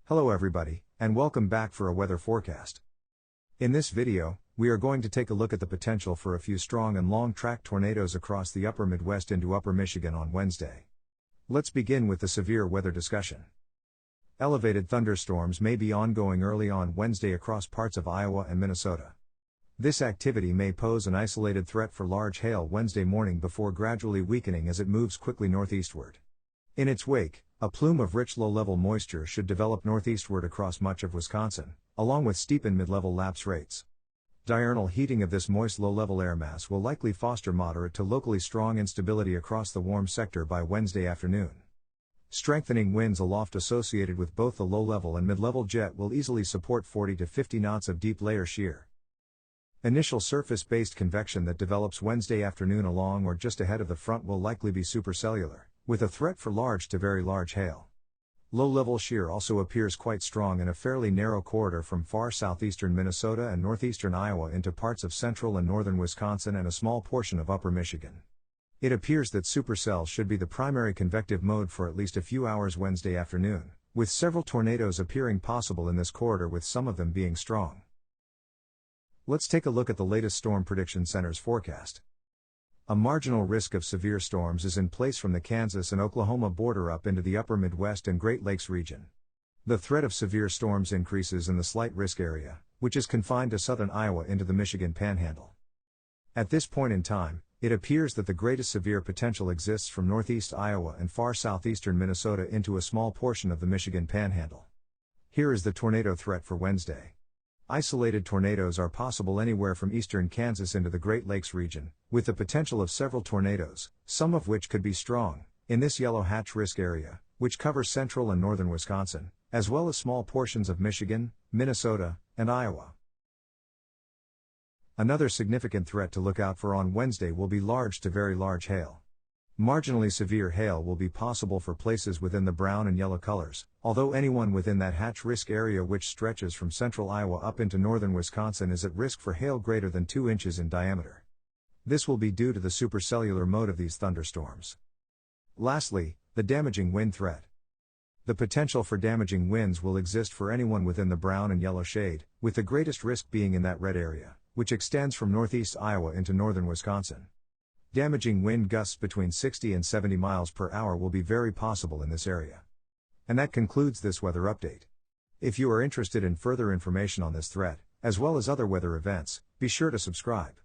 Hello everybody, and welcome back for a weather forecast. In this video, we are going to take a look at the potential for a few strong and long-track tornadoes across the upper Midwest into upper Michigan on Wednesday. Let's begin with the severe weather discussion. Elevated thunderstorms may be ongoing early on Wednesday across parts of Iowa and Minnesota. This activity may pose an isolated threat for large hail Wednesday morning before gradually weakening as it moves quickly northeastward. In its wake, a plume of rich low-level moisture should develop northeastward across much of Wisconsin, along with steep and mid-level lapse rates. Diurnal heating of this moist low-level air mass will likely foster moderate to locally strong instability across the warm sector by Wednesday afternoon. Strengthening winds aloft associated with both the low-level and mid-level jet will easily support 40 to 50 knots of deep layer shear. Initial surface-based convection that develops Wednesday afternoon along or just ahead of the front will likely be supercellular, with a threat for large to very large hail. Low-level shear also appears quite strong in a fairly narrow corridor from far southeastern Minnesota and northeastern Iowa into parts of central and northern Wisconsin and a small portion of upper Michigan. It appears that supercell should be the primary convective mode for at least a few hours Wednesday afternoon, with several tornadoes appearing possible in this corridor with some of them being strong. Let's take a look at the latest Storm Prediction Center's forecast. A marginal risk of severe storms is in place from the Kansas and Oklahoma border up into the upper Midwest and Great Lakes region. The threat of severe storms increases in the slight risk area, which is confined to southern Iowa into the Michigan Panhandle. At this point in time, it appears that the greatest severe potential exists from northeast Iowa and far southeastern Minnesota into a small portion of the Michigan Panhandle. Here is the tornado threat for Wednesday. Isolated tornadoes are possible anywhere from eastern Kansas into the Great Lakes region, with the potential of several tornadoes, some of which could be strong, in this yellow hatch risk area, which covers central and northern Wisconsin, as well as small portions of Michigan, Minnesota, and Iowa. Another significant threat to look out for on Wednesday will be large to very large hail. Marginally severe hail will be possible for places within the brown and yellow colors, although anyone within that hatch risk area which stretches from central Iowa up into northern Wisconsin is at risk for hail greater than 2 inches in diameter. This will be due to the supercellular mode of these thunderstorms. Lastly, the damaging wind threat. The potential for damaging winds will exist for anyone within the brown and yellow shade, with the greatest risk being in that red area, which extends from northeast Iowa into northern Wisconsin. Damaging wind gusts between 60 and 70 miles per hour will be very possible in this area. And that concludes this weather update. If you are interested in further information on this threat, as well as other weather events, be sure to subscribe.